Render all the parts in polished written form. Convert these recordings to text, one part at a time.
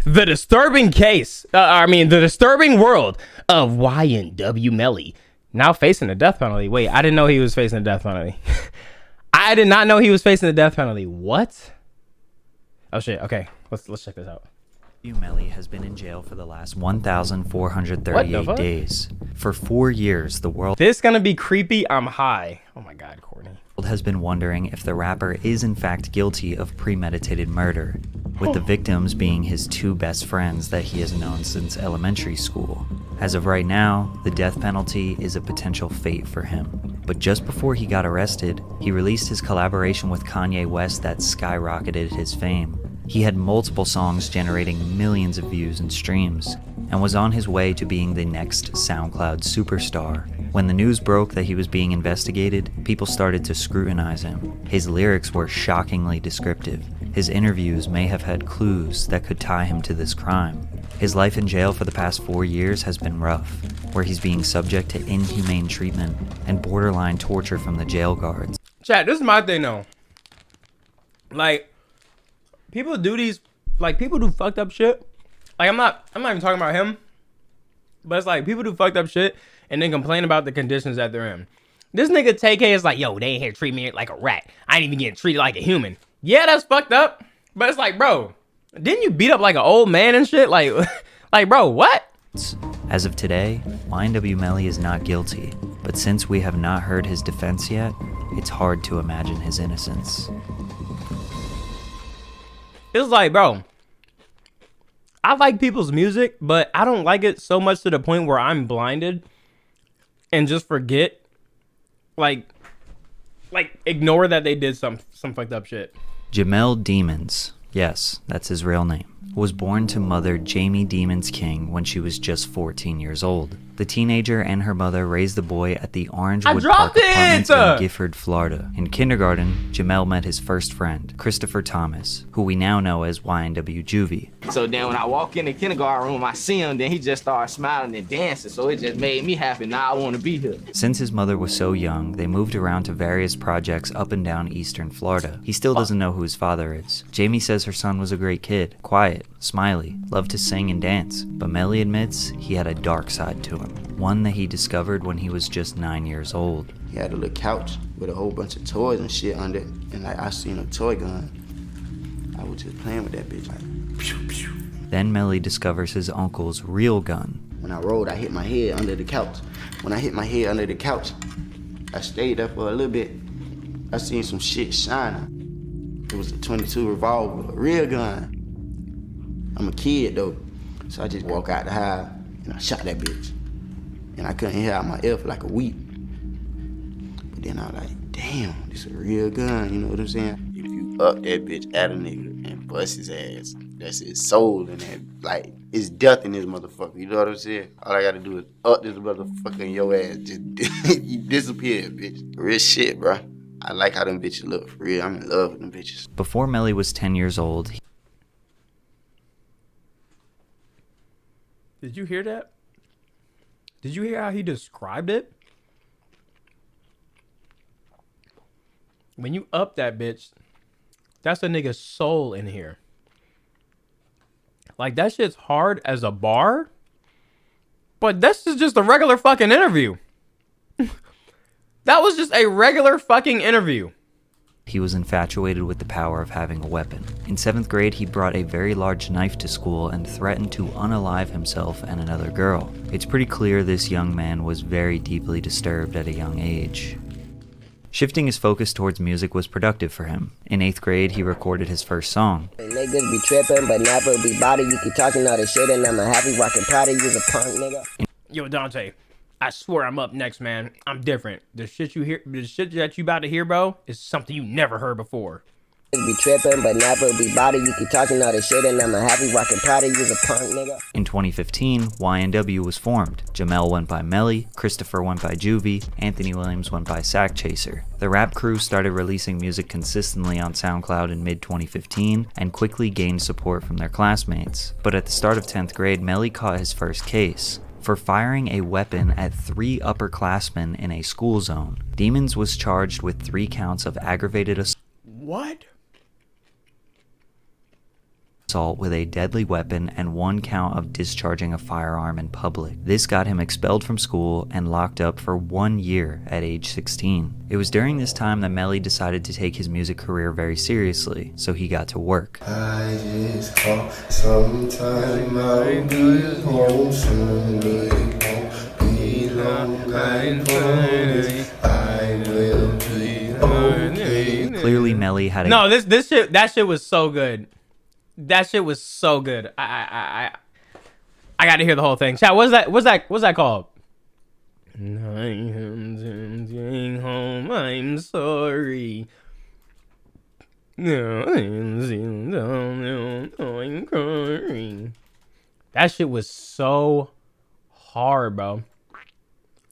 The disturbing the disturbing world of YNW Melly, now facing the death penalty. Wait, I didn't know he was facing the death penalty. I did not know he was facing the death penalty. What? Oh shit. Okay, let's check this out. Melly has been in jail for the last 1,438 days. For 4 years, the world This gonna be creepy. I'm high. Oh my god, Courtney. has been wondering if the rapper is in fact guilty of premeditated murder, with the victims being his two best friends that he has known since elementary school. As of right now, the death penalty is a potential fate for him. But just before he got arrested, he released his collaboration with Kanye West that skyrocketed his fame. He had multiple songs generating millions of views and streams, and was on his way to being the next SoundCloud superstar. When the news broke that he was being investigated, people started to scrutinize him. His lyrics were shockingly descriptive. His interviews may have had clues that could tie him to this crime. His life in jail for the past 4 years has been rough, where he's being subject to inhumane treatment and borderline torture from the jail guards. Chat, this is my thing though. Like, people do these, like, people do fucked up shit. Like, I'm not even talking about him, but it's like people do fucked up shit and then complain about the conditions that they're in. This nigga TK is like, yo, they ain't here to treat me like a rat. I ain't even getting treated like a human. Yeah, that's fucked up. But it's like, bro, didn't you beat up like an old man and shit? Like, like, bro, what? As of today, YNW Melly is not guilty, but since we have not heard his defense yet, it's hard to imagine his innocence. It's like, bro, I like people's music, but I don't like it so much to the point where I'm blinded and just forget, like ignore that they did some fucked up shit. Jamel Demons, yes, that's his real name, was born to mother Jamel Demons King when she was just 14 years old. The teenager and her mother raised the boy at the Orangewood Park Apartments in Gifford, Florida. In kindergarten, Jamel met his first friend, Christopher Thomas, who we now know as YNW Juvie. So then when I walk in the kindergarten room, I see him, then he just started smiling and dancing, so it just made me happy. Now I want to be here. Since his mother was so young, they moved around to various projects up and down eastern Florida. He still doesn't know who his father is. Jamie says her son was a great kid, quiet, smiley, loved to sing and dance, but Melly admits he had a dark side to him, one that he discovered when he was just 9 years old. He had a little couch with a whole bunch of toys and shit under it, and like I seen a toy gun. I was just playing with that bitch like pew pew. Then Melly discovers his uncle's real gun. When I rolled, I hit my head under the couch. When I hit my head under the couch, I stayed there for a little bit. I seen some shit shining. It was a 22 revolver, a real gun. I'm a kid though, so I just walk out the house and I shot that bitch. And I couldn't hear out my ear for like a week. But then I was like, damn, this is a real gun, you know what I'm saying? If you up that bitch at a nigga and bust his ass, that's his soul in that. Like, it's death in this motherfucker, you know what I'm saying? All I gotta do is up this motherfucker in your ass, just you disappear, bitch. Real shit, bro. I like how them bitches look, for real. I'm in love with them bitches. Before Melly was 10 years old, Did you hear that? Did you hear how he described it? When you up that bitch, that's a nigga's soul in here. Like, that shit's hard as a bar, but this is just a regular fucking interview. That was just a regular fucking interview. he was infatuated with the power of having a weapon. In 7th grade, he brought a very large knife to school and threatened to unalive himself and another girl. It's pretty clear this young man was very deeply disturbed at a young age. Shifting his focus towards music was productive for him. In 8th grade, he recorded his first song. Niggas be tripping, but never be body. You keep talking all this shit and I'm a happy rockin' Prada. You's a punk nigga. Yo, Dante, I swear I'm up next, man. I'm different. The shit that you about to hear, bro, is something you never heard before. Be tripping, but never be body. You keep talking all this shit and I'm a happy rockin' Prada. You's a punk nigga. In 2015, YNW was formed. Jamel went by Melly, Christopher went by Juvie, Anthony Williams went by Sack Chaser. The rap crew started releasing music consistently on SoundCloud in mid-2015 and quickly gained support from their classmates. But at the start of 10th grade, Melly caught his first case for firing a weapon at 3 upperclassmen in a school zone. Demons was charged with 3 counts of aggravated assault. What? assault with a deadly weapon and 1 count of discharging a firearm in public. This got him expelled from school and locked up for 1 year at age 16. It was during this time that Melly decided to take his music career very seriously, so he got to work. I just call sometime I'll be home soon. It won't be long, I promise. I will be okay. Clearly, Melly had a No, that shit was so good. That shit was so good. I got to hear the whole thing. Chat, what's that called? I'm home. I'm sorry. No, I'm crying. That shit was so hard, bro.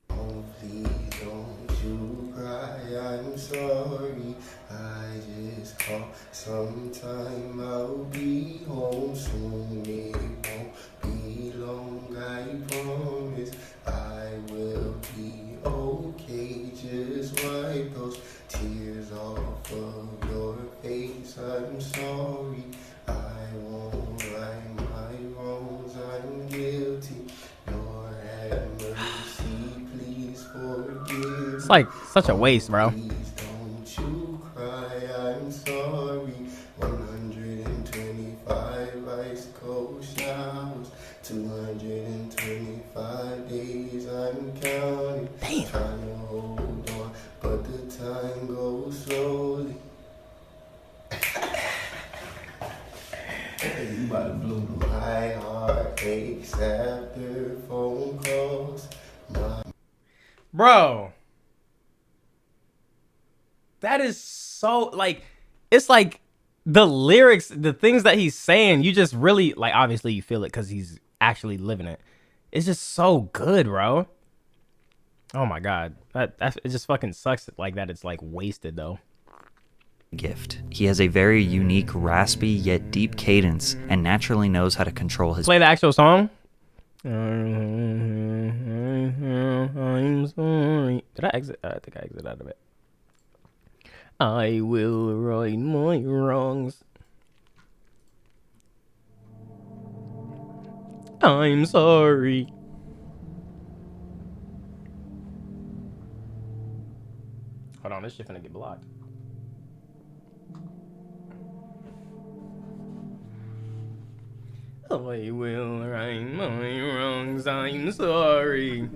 Please don't you cry, I'm sorry. I just call sometime I'll be home soon. It won't be long, I promise. I will be okay. Just wipe those tears off of your face. I'm sorry. I won't right my wrongs. I'm guilty. Lord have mercy, please forgive. It's like such a waste, bro. Please don't you cry, I'm sorry. 125 ice cold showers, 225 days I'm counting. Trying to hold on, but the time goes slowly. You about to blow my heart aches after phone calls. Bro. That is so, like, it's like the lyrics, the things that he's saying, you just really, like, obviously you feel it because he's actually living it. It's just so good, bro. Oh my God. That it just fucking sucks like that. It's like wasted though. gift. He has a very unique, raspy yet deep cadence and naturally knows how to control his Play the actual song. I'm sorry. Did I exit? I think I exited out of it. I will right my wrongs. I'm sorry. Hold on, this shit finna get blocked. I will right my wrongs. I'm sorry.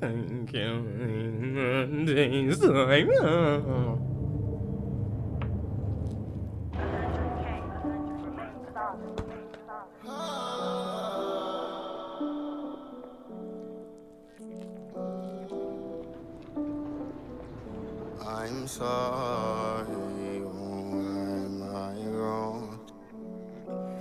I'm counting the days I'm I'm sorry, am I wrong?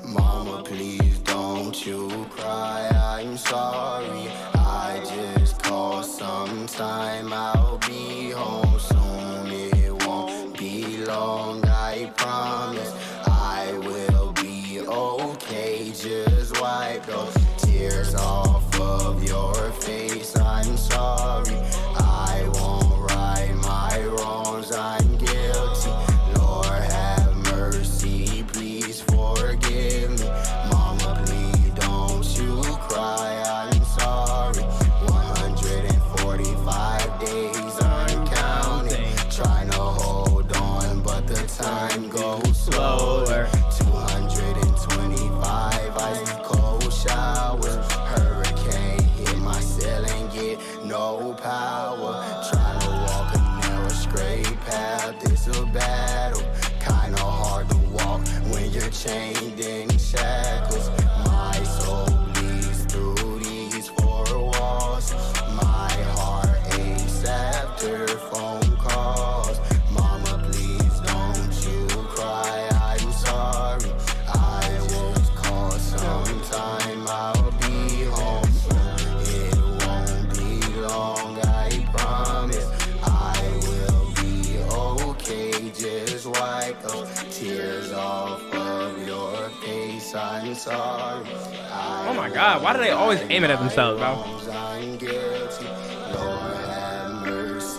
Mama, please don't you cry, I'm sorry. I just call sometime, I'll be home soon. It won't be long, I promise. I will be okay, just wipe those tears off of your face. I'm sorry, I won't right my wrongs, I'm guilty. Lord have mercy, please forgive me. Mama, please don't you cry, I'm sorry. 145 days I'm counting, trying to hold on, but the time goes slower. 225 ice cold showers, hurricane hit my ceiling, get no power. Trying to walk a narrow straight path, it's a battle. Kinda hard to walk when you're chained in shackles. My soul bleeds through these four walls. My heart aches after phone calls. Mama, please don't you cry, I'm sorry. I just call sometime, I'll be home soon. It won't be long, I promise. I will be okay, just wipe those tears off of your face. I'm sorry. Oh my God, why do they always aim it at themselves, bro? I'm guilty. Lord have mercy,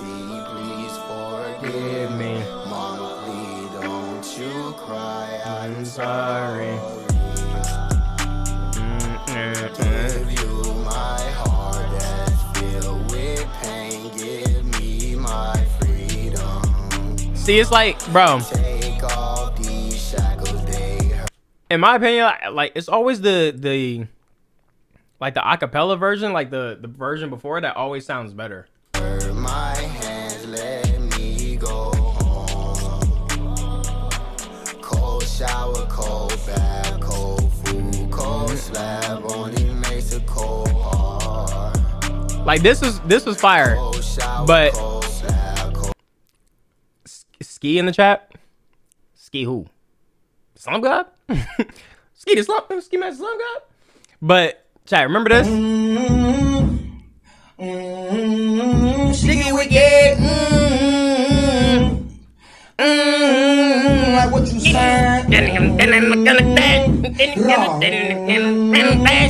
please forgive me. Mama, please don't you I'm sorry. Give you my heart that's filled with pain. Give me my freedom. See, it's like, bro, Take off these shackles, they hurt. in my opinion, like it's always the like the acapella version, like the version before that always sounds better. My hands, let me go home. Cold shower, cold bath, cold food, cold slab, only makes a cold heart. Like this was fire, Cold shower, but cold slab, cold. Ski in the chat. Ski who? Slum God? Ski the slum? Ski man slum God? But chat, remember this? Sticky wicked, like what you saying.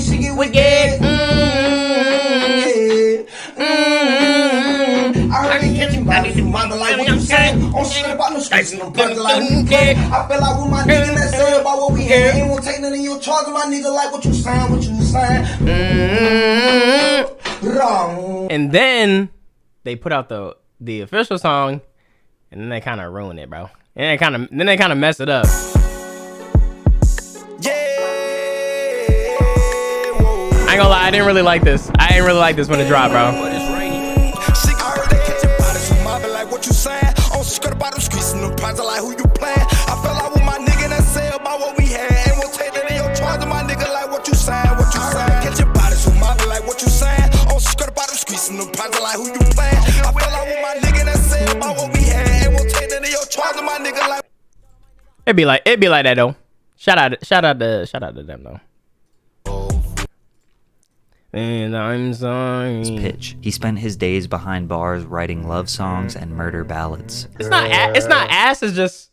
Sticky wicked, I heard they catching bodies from mama, like what you saying. On shit about no streets and no plugs, like who you playing. I feel like with my nigga, let's say about what we had. Ain't won't take none of your charge, my nigga, like what you saying, what you saying. Wrong. And then they put out the official song, and then they kind of ruin it, bro. And then they kind of mess it up. I ain't gonna lie, I didn't really like this. I didn't really like this when it dropped, bro. What you saying? On skirt about them streets and them prize, like who you playing. I fell out with my nigga and say about what we had. And we'll take that in your charge, my nigga, like what you saying, what you saying. Catch your bodies from mama, like what you saying. On skirt about them streets and them prize, like who you playing. I fell out with my nigga and say about what we had. And we'll take that in your charge, my nigga, like. It'd be like that though. Shout out to them though. And I'm sorry. His pitch. He spent his days behind bars writing love songs and murder ballads. It's not ass. It's just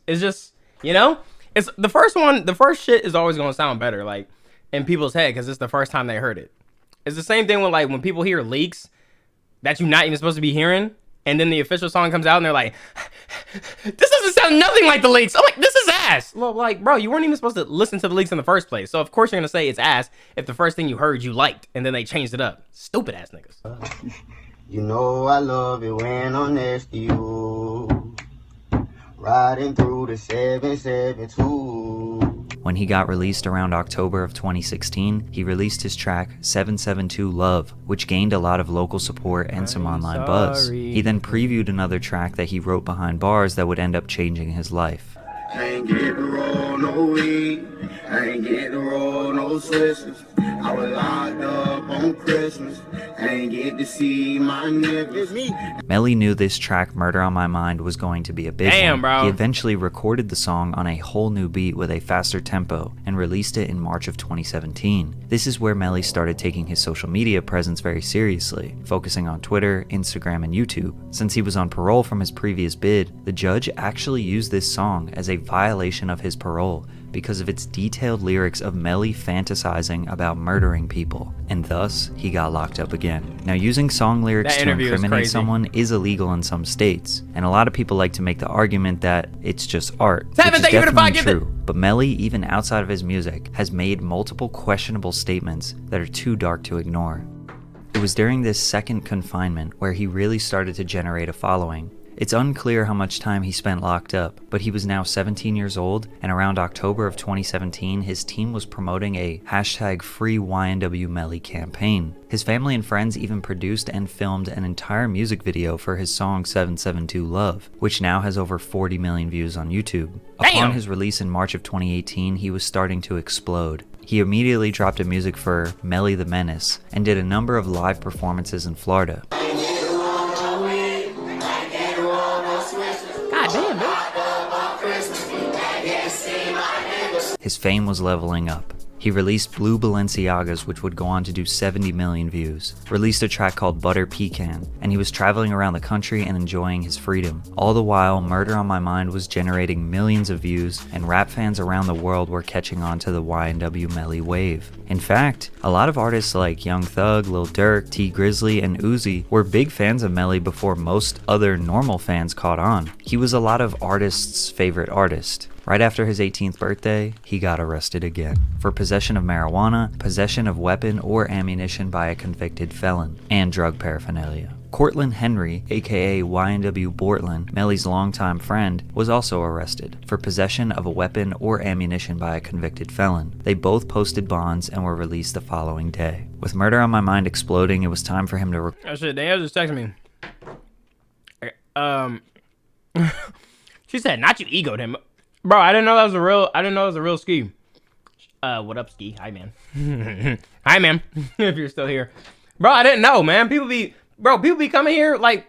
you know. It's the first one. The first shit is always gonna sound better, like in people's head, because it's the first time they heard it. It's the same thing with like when people hear leaks that you're not even supposed to be hearing, and then the official song comes out and they're like, this doesn't sound nothing like the leaks. I'm like, this is ass. Well, like, bro, you weren't even supposed to listen to the leaks in the first place. So of course you're gonna say it's ass if the first thing you heard you liked, and then they changed it up. Stupid ass niggas. You know I love it when I'm next to you. Riding through the 772. When he got released around October of 2016, he released his track 772 Love, which gained a lot of local support and some online buzz. He then previewed another track that he wrote behind bars that would end up changing his life. I ain't get to roll no weed. I ain't get to roll no switches. I was locked up on Christmas. I ain't get to see my niggas. Melly knew this track, Murder on My Mind, was going to be a big one. Bro. He eventually recorded the song on a whole new beat with a faster tempo and released it in March of 2017. This is where Melly started taking his social media presence very seriously, focusing on Twitter, Instagram, and YouTube. Since he was on parole from his previous bid, the judge actually used this song as a violation of his parole because of its detailed lyrics of Melly fantasizing about murdering people, and thus he got locked up again. Now, using song lyrics That to interview is incriminate crazy. someone is illegal in some states, and a lot of people like to make the argument that it's just art, Tevin, which is thank you for the definitely 5 gifted. true. But Melly, even outside of his music, has made multiple questionable statements that are too dark to ignore. It was during this second confinement where he really started to generate a following. It's unclear how much time he spent locked up, but he was now 17 years old, and around October of 2017, his team was promoting a #free YNW Melly campaign. His family and friends even produced and filmed an entire music video for his song 772 Love, which now has over 40 million views on YouTube. Upon his release in March of 2018, he was starting to explode. He immediately dropped a music for Melly the Menace and did a number of live performances in Florida. God damn, man. His fame was leveling up. He released Blue Balenciagas, which would go on to do 70 million views, released a track called Butter Pecan, and he was traveling around the country and enjoying his freedom. All the while, Murder on My Mind was generating millions of views, and rap fans around the world were catching on to the YNW Melly wave. In fact, a lot of artists like Young Thug, Lil Durk, T Grizzly, and Uzi were big fans of Melly before most other normal fans caught on. He was a lot of artists' favorite artist. Right after his 18th birthday, he got arrested again for possession of marijuana, possession of weapon or ammunition by a convicted felon, and drug paraphernalia. Cortland Henry, aka YNW Bortland, Melly's longtime friend, was also arrested for possession of a weapon or ammunition by a convicted felon. They both posted bonds and were released the following day. With murder on my mind exploding, it was time for him to Oh shit, Danielle just texted me. She said, not you egoed him. Bro, I didn't know that was a real ski. What up, ski? Hi, man. Hi, man. If you're still here. Bro, I didn't know, man. People be coming here, like,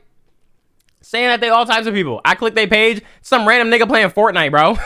saying that they all types of people. I click their page, some random nigga playing Fortnite, bro.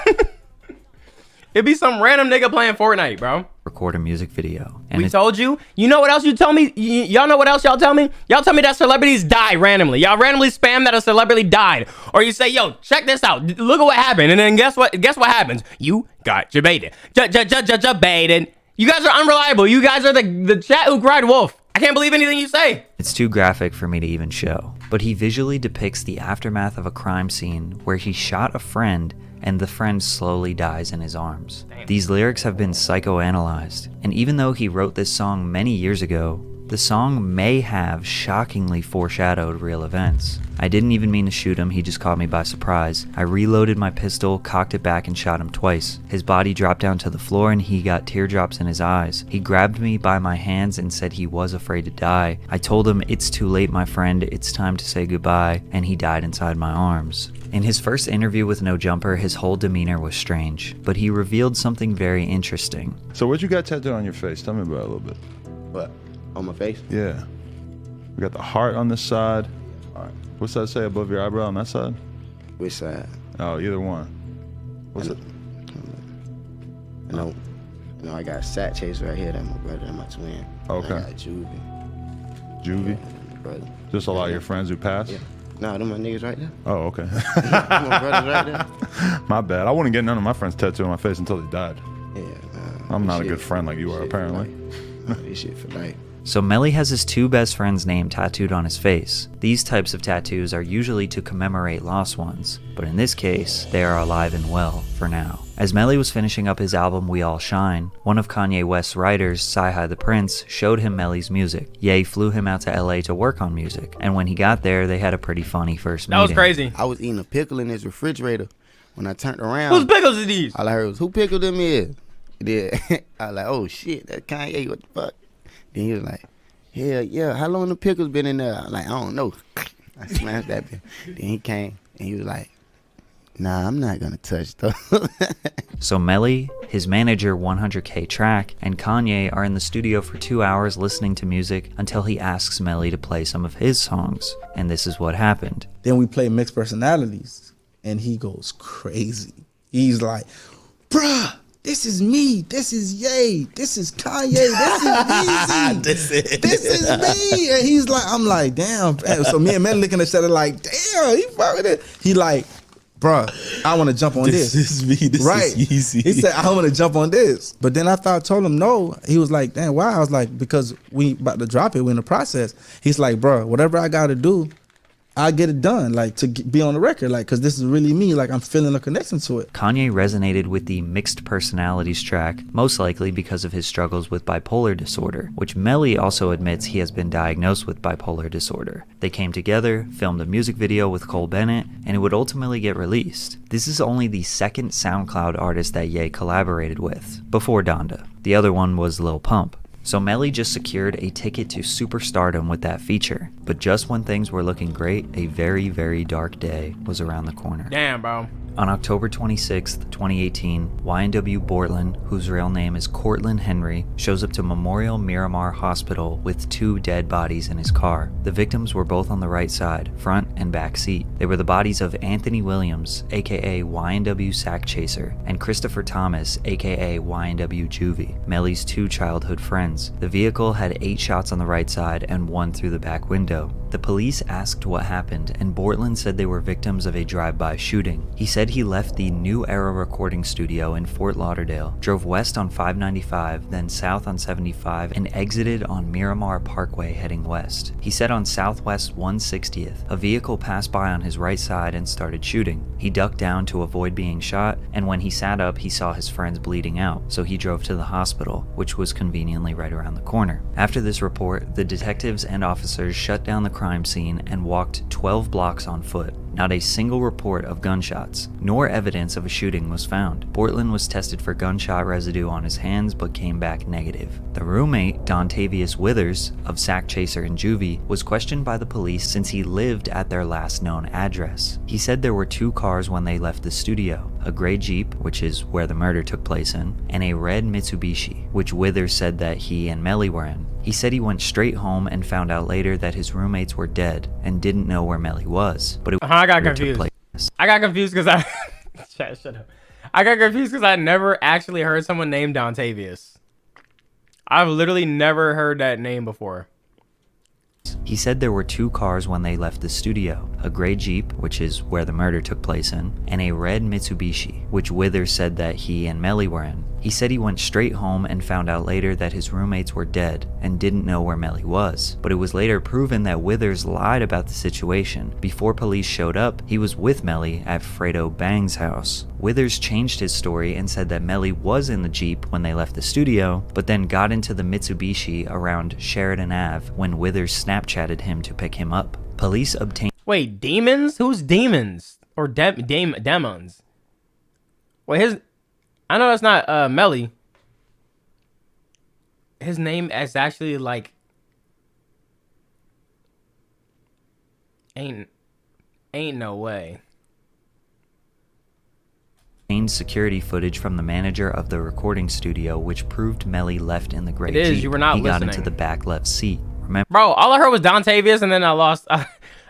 It'd be some random nigga playing Fortnite, bro. Record a music video. And we told you. You know what else you tell me? Y'all know what else y'all tell me? Y'all tell me that celebrities die randomly. Y'all randomly spam that a celebrity died. Or you say, yo, check this out. Look at what happened. And then guess what happens? You got jebaited. Jebaited. You guys are unreliable. You guys are the chat who cried wolf. I can't believe anything you say. It's too graphic for me to even show. But he visually depicts the aftermath of a crime scene where he shot a friend and the friend slowly dies in his arms. Damn. These lyrics have been psychoanalyzed, and even though he wrote this song many years ago, the song may have shockingly foreshadowed real events. I didn't even mean to shoot him, he just caught me by surprise. I reloaded my pistol, cocked it back, and shot him twice. His body dropped down to the floor and he got teardrops in his eyes. He grabbed me by my hands and said he was afraid to die. I told him, it's too late, my friend, it's time to say goodbye, and he died inside my arms. In his first interview with No Jumper, his whole demeanor was strange, but he revealed something very interesting. So what you got tattooed on your face? Tell me about it a little bit. What? On my face? Yeah. We got the heart on this side. All right. What's that say above your eyebrow on that side? Which side? Oh, either one. What's it? No, I got Sat Chase right here. That's my brother. That's my twin. Okay. I got Juvie. Juvie? My brother. Just a lot of your friends who passed? Yeah. Nah, them my niggas right there. Oh, okay. My brothers right there. My bad. I wouldn't get none of my friends tattooed on my face until they died. Yeah, nah. I'm not a good friend like you are, apparently. Nah, this shit for life. So Melly has his two best friends' name tattooed on his face. These types of tattoos are usually to commemorate lost ones, but in this case, they are alive and well for now. As Melly was finishing up his album We All Shine, one of Kanye West's writers, Sci-Hi the Prince, showed him Melly's music. Ye flew him out to LA to work on music, and when he got there, they had a pretty funny first meeting. That was crazy. I was eating a pickle in his refrigerator. When I turned around, Whose pickles are these? all I heard was, who pickled them is? Then I was like, oh shit, that's Kanye, what the fuck? Then he was like, hell yeah, how long the pickles been in there? I'm like, I don't know. I smashed that bitch. Then he came and he was like, nah, I'm not gonna touch those. So Melly, his manager 100K Track, and Kanye are in the studio for 2 hours listening to music until he asks Melly to play some of his songs. And this is what happened. Then we play Mixed Personalities and he goes crazy. He's like, bruh, this is me, this is Ye, this is Kanye, this is Yeezy, this is me. And he's like, I'm like, damn. So me and Melly looking at each other like, damn, he fucking it. He like, bruh, I want to jump on this. This is me, this right. is Yeezy. He said, I want to jump on this. But then after I told him no, he was like, damn, why? I was like, because we about to drop it, we're in the process. He's like, bruh, whatever I got to do, I get it done, like to be on the record, like, cause this is really me, like I'm feeling a connection to it. Kanye resonated with the Mixed Personalities track, most likely because of his struggles with bipolar disorder, which Melly also admits he has been diagnosed with bipolar disorder. They came together, filmed a music video with Cole Bennett, and it would ultimately get released. This is only the second SoundCloud artist that Ye collaborated with, before Donda. The other one was Lil Pump. So Melly just secured a ticket to superstardom with that feature. But just when things were looking great, a very, very dark day was around the corner. Damn, bro. On October 26th, 2018, YNW Bortland, whose real name is Cortland Henry, shows up to Memorial Miramar Hospital with 2 dead bodies in his car. The victims were both on the right side, front and back seat. They were the bodies of Anthony Williams, aka YNW Sack Chaser, and Christopher Thomas, aka YNW Juvie, Melly's 2 childhood friends. The vehicle had 8 shots on the right side and 1 through the back window. The police asked what happened, and Bortland said they were victims of a drive-by shooting. He said he left the New Era recording studio in Fort Lauderdale, drove west on 595, then south on 75, and exited on Miramar Parkway heading west. He said on Southwest 160th, a vehicle passed by on his right side and started shooting. He ducked down to avoid being shot, and when he sat up, he saw his friends bleeding out, so he drove to the hospital, which was conveniently right around the corner. After this report, the detectives and officers shut down the crime scene and walked 12 blocks on foot. Not a single report of gunshots, nor evidence of a shooting was found. Bortland was tested for gunshot residue on his hands but came back negative. The roommate, Dontavius Withers, of Sack Chaser and Juvie, was questioned by the police since he lived at their last known address. He said there were 2 cars when they left the studio, a gray Jeep, which is where the murder took place in, and a red Mitsubishi, which Withers said that he and Melly were in. He said he went straight home and found out later that his roommates were dead and didn't know where Melly was. But I got confused. I got confused because I shut up. I got confused because I never actually heard someone named Dontavius. I've literally never heard that name before. He said there were 2 cars when they left the studio, a gray Jeep, which is where the murder took place in, and a red Mitsubishi, which Withers said that he and Melly were in. He said he went straight home and found out later that his roommates were dead and didn't know where Melly was. But it was later proven that Withers lied about the situation. Before police showed up, he was with Melly at Fredo Bang's house. Withers changed his story and said that Melly was in the Jeep when they left the studio, but then got into the Mitsubishi around Sheridan Ave when Withers Snapchatted him to pick him up. Police obtained— Wait, Demons? Who's Demons? Or Demons? Wait, I know that's not Melly. His name is actually like ain't no way. Security footage from the manager of the recording studio, which proved Melly left in the gray It is, Jeep. you were not He listening. got into the back left seat. Remember? Bro, all I heard was Dontavius, and then I lost.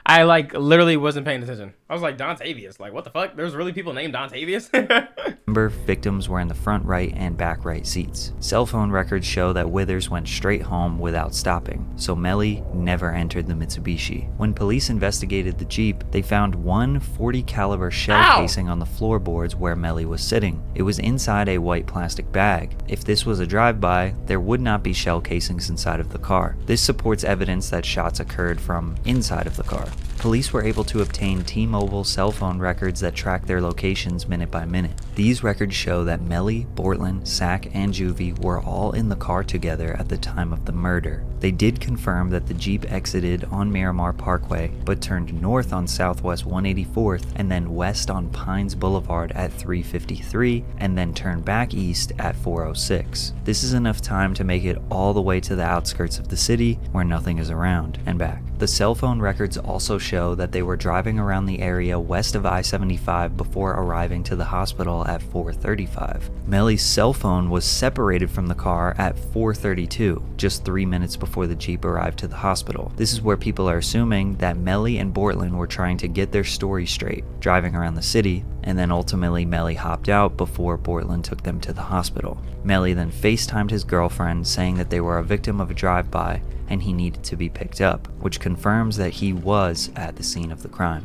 I like literally wasn't paying attention. I was like, Dontavius, like what the fuck? There's really people named Dontavius? Remember, victims were in the front right and back right seats. Cell phone records show that Withers went straight home without stopping, so Melly never entered the Mitsubishi. When police investigated the Jeep, they found one .40 caliber shell casing on the floorboards where Melly was sitting. It was inside a white plastic bag. If this was a drive-by, there would not be shell casings inside of the car. This supports evidence that shots occurred from inside of the car. Police were able to obtain T-Mobile cell phone records that track their locations minute by minute. These records show that Melly, Bortland, Sack, and Juvie were all in the car together at the time of the murder. They did confirm that the Jeep exited on Miramar Parkway, but turned north on Southwest 184th and then west on Pines Boulevard at 353, and then turned back east at 406. This is enough time to make it all the way to the outskirts of the city where nothing is around, and back. The cell phone records also show that they were driving around the area west of I-75 before arriving to the hospital at 4:35. Melly's cell phone was separated from the car at 4:32, just 3 minutes before the Jeep arrived to the hospital. This is where people are assuming that Melly and Bortland were trying to get their story straight, driving around the city, and then ultimately Melly hopped out before Bortland took them to the hospital. Melly then FaceTimed his girlfriend saying that they were a victim of a drive-by and he needed to be picked up, which confirms that he was at the scene of the crime.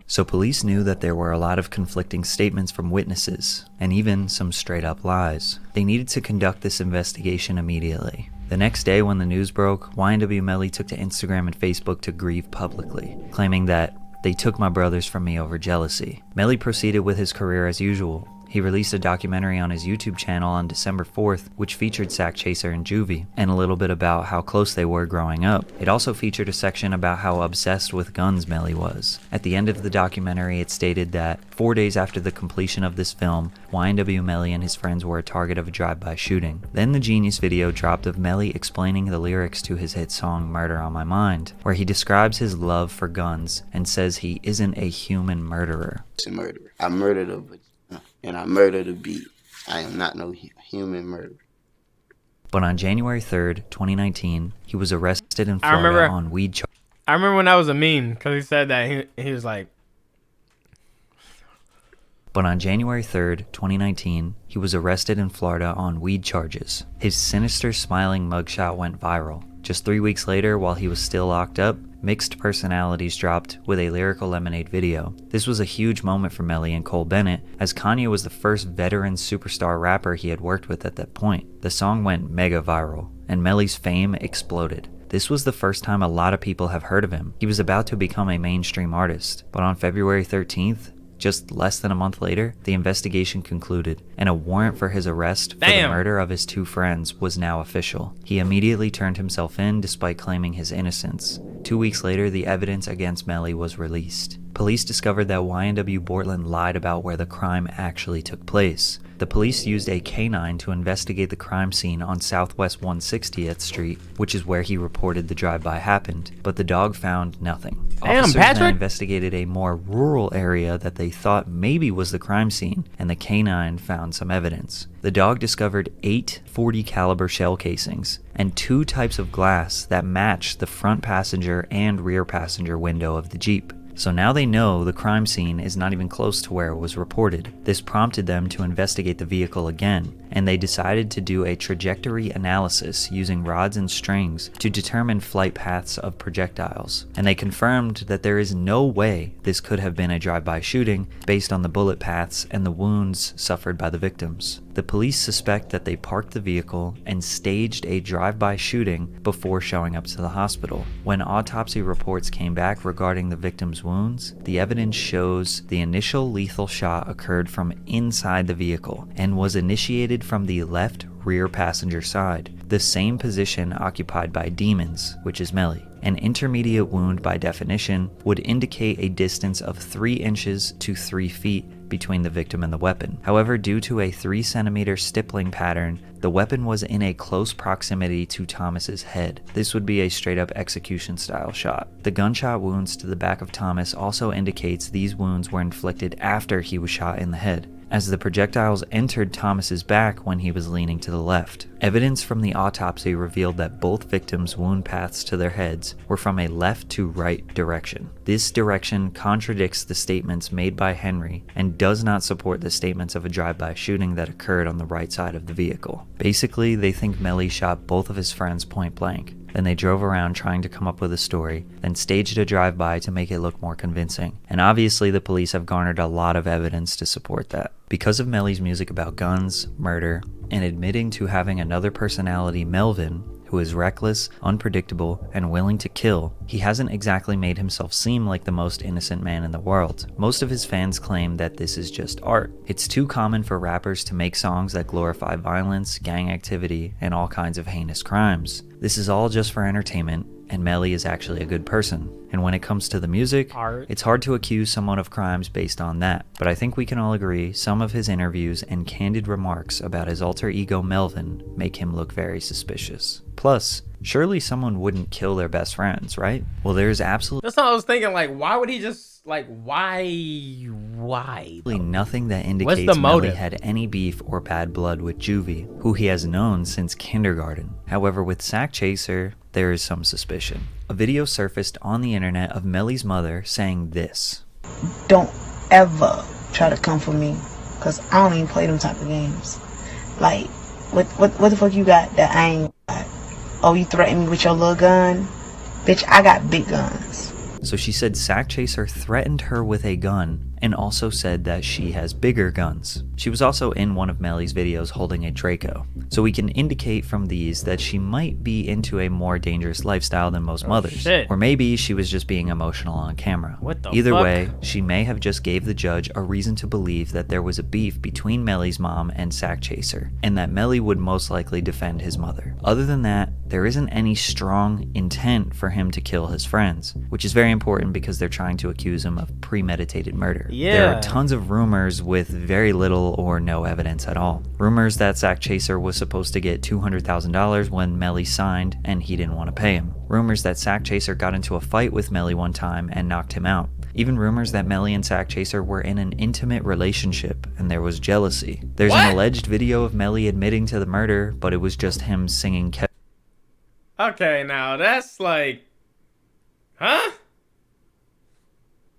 So police knew that there were a lot of conflicting statements from witnesses, and even some straight-up lies. They needed to conduct this investigation immediately. The next day when the news broke, YNW Melly took to Instagram and Facebook to grieve publicly, claiming that "they took my brothers from me over jealousy." Melly proceeded with his career as usual. He released a documentary on his YouTube channel on December 4th, which featured Sack Chaser and Juvie, and a little bit about how close they were growing up. It also featured a section about how obsessed with guns Melly was. At the end of the documentary, it stated that 4 days after the completion of this film, YNW Melly and his friends were a target of a drive-by shooting. Then the Genius video dropped of Melly explaining the lyrics to his hit song Murder on My Mind, where he describes his love for guns and says he isn't a human murderer. It's a murderer. I murdered a and I murdered a beat. I am not no human murderer. But on January 3rd, 2019, he was arrested in Florida on weed charges. I remember when that was a meme because he said that he was like. But on January 3rd, 2019, he was arrested in Florida on weed charges. His sinister smiling mugshot went viral. Just 3 weeks later, while he was still locked up, mixed personalities dropped with a Lyrical Lemonade video. This was a huge moment for Melly and Cole Bennett, as Kanye was the first veteran superstar rapper he had worked with at that point. The song went mega viral, and Melly's fame exploded. This was the first time a lot of people have heard of him. He was about to become a mainstream artist, but on February 13th, just less than a month later, the investigation concluded, and a warrant for his arrest for the murder of his 2 friends was now official. He immediately turned himself in despite claiming his innocence. 2 weeks later, the evidence against Melly was released. Police discovered that YNW Bortland lied about where the crime actually took place. The police used a canine to investigate the crime scene on Southwest 160th Street, which is where he reported the drive-by happened, but the dog found nothing. Officers then investigated a more rural area that they thought maybe was the crime scene, and the canine found some evidence. The dog discovered 8 .40 caliber shell casings and 2 types of glass that matched the front passenger and rear passenger window of the Jeep. So now they know the crime scene is not even close to where it was reported. This prompted them to investigate the vehicle again, and they decided to do a trajectory analysis using rods and strings to determine flight paths of projectiles. And they confirmed that there is no way this could have been a drive-by shooting based on the bullet paths and the wounds suffered by the victims. The police suspect that they parked the vehicle and staged a drive-by shooting before showing up to the hospital. When autopsy reports came back regarding the victims' wounds, the evidence shows the initial lethal shot occurred from inside the vehicle and was initiated from the left rear passenger side, the same position occupied by Demons, which is Melly. An intermediate wound by definition would indicate a distance of 3 inches to 3 feet between the victim and the weapon. However, due to a 3 centimeter stippling pattern, the weapon was in a close proximity to Thomas's head. This would be a straight up execution style shot. The gunshot wounds to the back of Thomas also indicates these wounds were inflicted after he was shot in the head, as the projectiles entered Thomas's back when he was leaning to the left. Evidence from the autopsy revealed that both victims' wound paths to their heads were from a left to right direction. This direction contradicts the statements made by Henry and does not support the statements of a drive-by shooting that occurred on the right side of the vehicle. Basically, they think Melly shot both of his friends point blank. Then they drove around trying to come up with a story, then staged a drive-by to make it look more convincing. And obviously the police have garnered a lot of evidence to support that. Because of Melly's music about guns, murder, and admitting to having another personality, Melvin, who is reckless, unpredictable, and willing to kill, he hasn't exactly made himself seem like the most innocent man in the world. Most of his fans claim that this is just art. It's too common for rappers to make songs that glorify violence, gang activity, and all kinds of heinous crimes. This is all just for entertainment, and Melly is actually a good person. And when it comes to the music, it's hard to accuse someone of crimes based on that. But I think we can all agree some of his interviews and candid remarks about his alter ego Melvin make him look very suspicious. Plus, surely someone wouldn't kill their best friends, right? Well, there's absolutely... That's what I was thinking, like, why would he just, like, why? Nothing that indicates Melly had any beef or bad blood with Juvie, who he has known since kindergarten. However, with Sack Chaser, there is some suspicion. A video surfaced on the internet of Melly's mother saying this: "Don't ever try to come for me, cause I don't even play them type of games. Like, what the fuck you got that I ain't got? Oh, you threaten me with your little gun? Bitch, I got big guns." So she said Sack Chaser threatened her with a gun and also said that she has bigger guns. She was also in one of Melly's videos holding a Draco. So we can indicate from these that she might be into a more dangerous lifestyle than most mothers. Shit. Or maybe she was just being emotional on camera. What the Either fuck? way, she may have just gave the judge a reason to believe that there was a beef between Melly's mom and Sack Chaser, and that Melly would most likely defend his mother. Other than that, there isn't any strong intent for him to kill his friends, which is very important because they're trying to accuse him of premeditated murder. There are tons of rumors with very little or no evidence at all. Rumors that Sack Chaser was supposed to get $200,000 when Melly signed and he didn't want to pay him. Rumors that Sack Chaser got into a fight with Melly one time and knocked him out. Even rumors that Melly and Sack Chaser were in an intimate relationship and there was jealousy. There's an alleged video of Melly admitting to the murder, but it was just him singing Okay, now that's like, huh?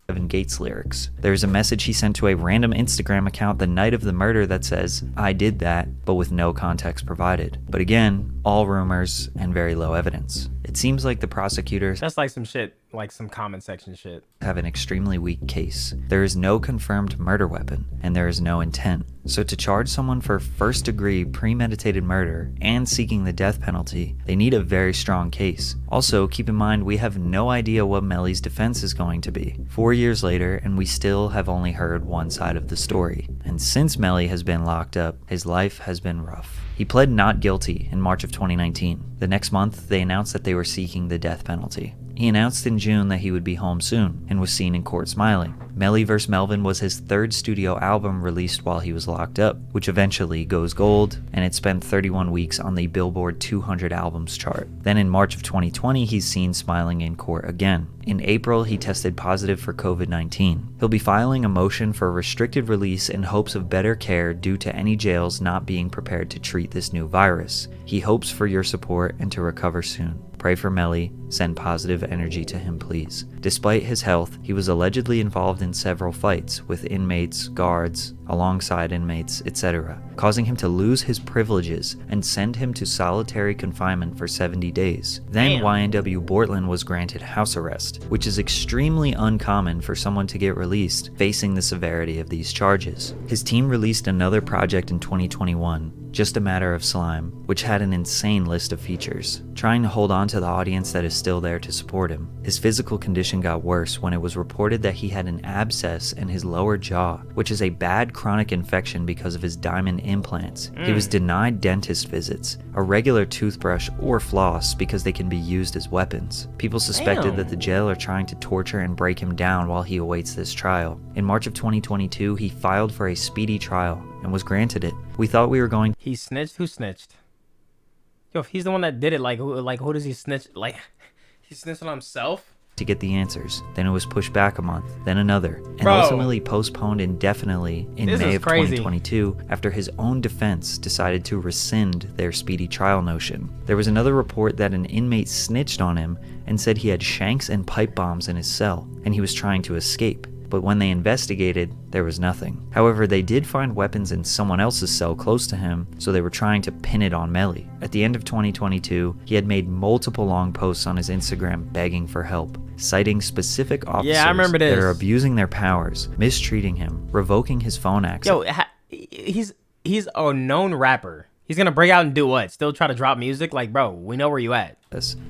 Kevin Gates lyrics. There's a message he sent to a random Instagram account the night of the murder that says, "I did that," but with no context provided. But again, all rumors and very low evidence. It seems like the prosecutors... That's like some shit like some comment section shit. Have an extremely weak case. There is no confirmed murder weapon, and there is no intent. So to charge someone for first-degree premeditated murder and seeking the death penalty, they need a very strong case. Also, keep in mind we have no idea what Melly's defense is going to be. 4 years later, and we still have only heard one side of the story. And since Melly has been locked up, his life has been rough. He pled not guilty in March of 2019. The next month, they announced that they were seeking the death penalty. He announced in June that he would be home soon and was seen in court smiling. Melly vs. Melvin was his third studio album released while he was locked up, which eventually goes gold, and it spent 31 weeks on the Billboard 200 albums chart. Then in March of 2020, he's seen smiling in court again. In April, he tested positive for COVID-19. He'll be filing a motion for restricted release in hopes of better care due to any jails not being prepared to treat this new virus. He hopes for your support and to recover soon. Pray for Melly, send positive energy to him please. Despite his health, he was allegedly involved in several fights with inmates, guards, alongside inmates, etc., causing him to lose his privileges and send him to solitary confinement for 70 days. Then YNW Bortland was granted house arrest, which is extremely uncommon for someone to get released facing the severity of these charges. His team released another project in 2021, Just a Matter of Slime, which had an insane list of features, trying to hold on to the audience that is still there to support him. His physical condition got worse when it was reported that he had an abscess in his lower jaw, which is a bad chronic infection because of his diamond implants. He was denied dentist visits, a regular toothbrush or floss because they can be used as weapons. People suspected that the jail are trying to torture and break him down while he awaits this trial. In March of 2022, he filed for a speedy trial and was granted it. We thought we were going. He snitched? Who snitched? Yo, if he's the one that did it, who does he snitch? Like, he snitched on himself? To get the answers. Then it was pushed back a month, then another, and Bro, ultimately postponed indefinitely in May of 2022 after his own defense decided to rescind their speedy trial notion. There was another report that an inmate snitched on him and said he had shanks and pipe bombs in his cell, and he was trying to escape. But when they investigated, there was nothing. However, they did find weapons in someone else's cell close to him, so they were trying to pin it on Melly. At the end of 2022, he had made multiple long posts on his Instagram begging for help, citing specific officers that are abusing their powers, mistreating him, revoking his phone access. Yo, he's a known rapper. He's gonna break out and do what? Still try to drop music? Like, bro, we know where you at.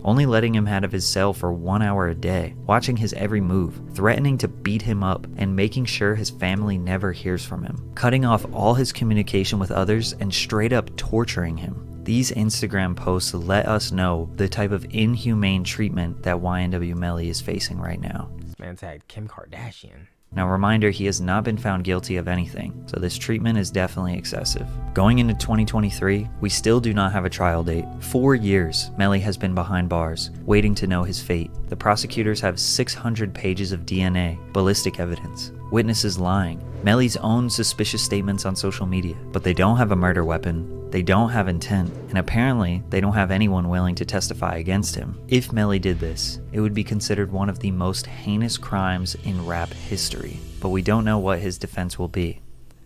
Only letting him out of his cell for 1 hour a day, watching his every move, threatening to beat him up, and making sure his family never hears from him, cutting off all his communication with others and straight up torturing him. These Instagram posts let us know the type of inhumane treatment that YNW Melly is facing right now. This man tagged Kim Kardashian. Now, reminder, he has not been found guilty of anything, so this treatment is definitely excessive. Going into 2023, we still do not have a trial date. 4 years, Melly has been behind bars, waiting to know his fate. The prosecutors have 600 pages of DNA, ballistic evidence, witnesses lying, Melly's own suspicious statements on social media, but they don't have a murder weapon, they don't have intent, and apparently they don't have anyone willing to testify against him. If Melly did this, it would be considered one of the most heinous crimes in rap history, but we don't know what his defense will be.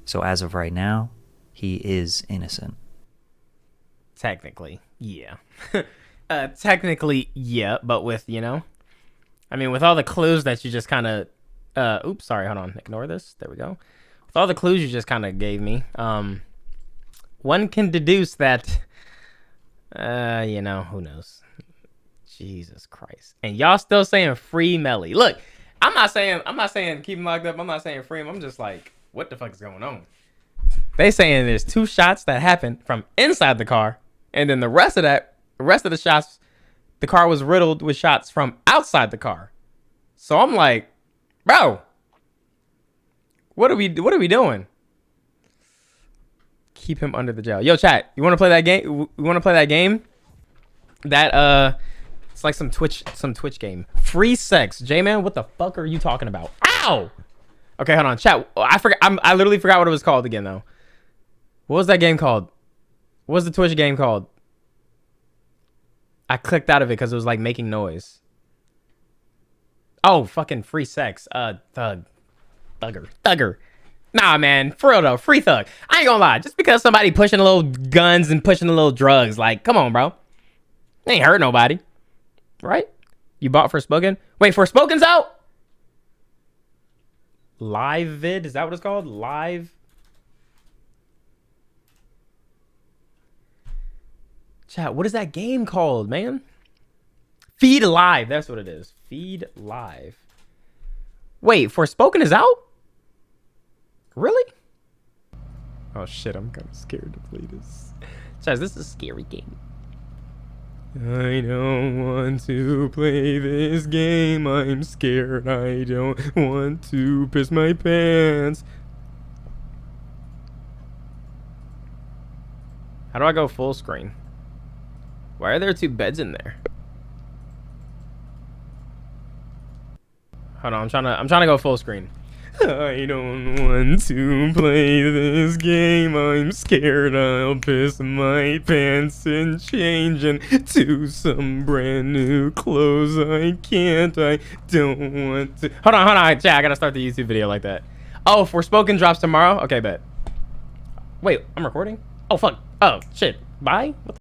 So as of right now, he is innocent. Technically, yeah. Technically, yeah, but with, I mean, with all the clues that you just kind of, oops, sorry, hold on, ignore this, there we go. With all the clues you just kind of gave me, one can deduce that, who knows? Jesus Christ. And y'all still saying free Melly. Look, I'm not saying keep him locked up, I'm not saying free him, I'm just like, what the fuck is going on? They saying there's 2 shots that happened from inside the car, and then the rest of the shots, the car was riddled with shots from outside the car. So I'm like, bro, what are we doing? Keep him under the jail. Yo, chat, you want to play that game? We want to play that game? That it's like some Twitch game. Free sex. J-Man, what the fuck are you talking about? Ow! Okay, hold on, chat. I literally forgot what it was called again though. What was that game called? What was the Twitch game called? I clicked out of it because it was like making noise. Oh, fucking free sex. Thugger. Nah, man, for real though, free thug. I ain't gonna lie, just because somebody pushing a little guns and pushing a little drugs, like, come on, bro. They ain't hurt nobody, right? You bought for spoken? Wait, Forspoken's out? Live vid? Is that what it's called? Live? Chat, what is that game called, man? Feed Live. That's what it is. Feed Live. Wait, Forspoken is out? Really? Oh shit, I'm kind of scared to play this. Chat, this is a scary game. I don't want to play this game. I'm scared. I don't want to piss my pants. How do I go full screen? Why are there 2 beds in there? Hold on, I'm trying to go full screen. I don't want to play this game. I'm scared I'll piss my pants and change into some brand new clothes. I can't. I don't want to. Hold on. Chat, I gotta start the YouTube video like that. Oh, Forspoken drops tomorrow? Okay, bet. Wait, I'm recording? Oh, fuck. Oh, shit. Bye? What the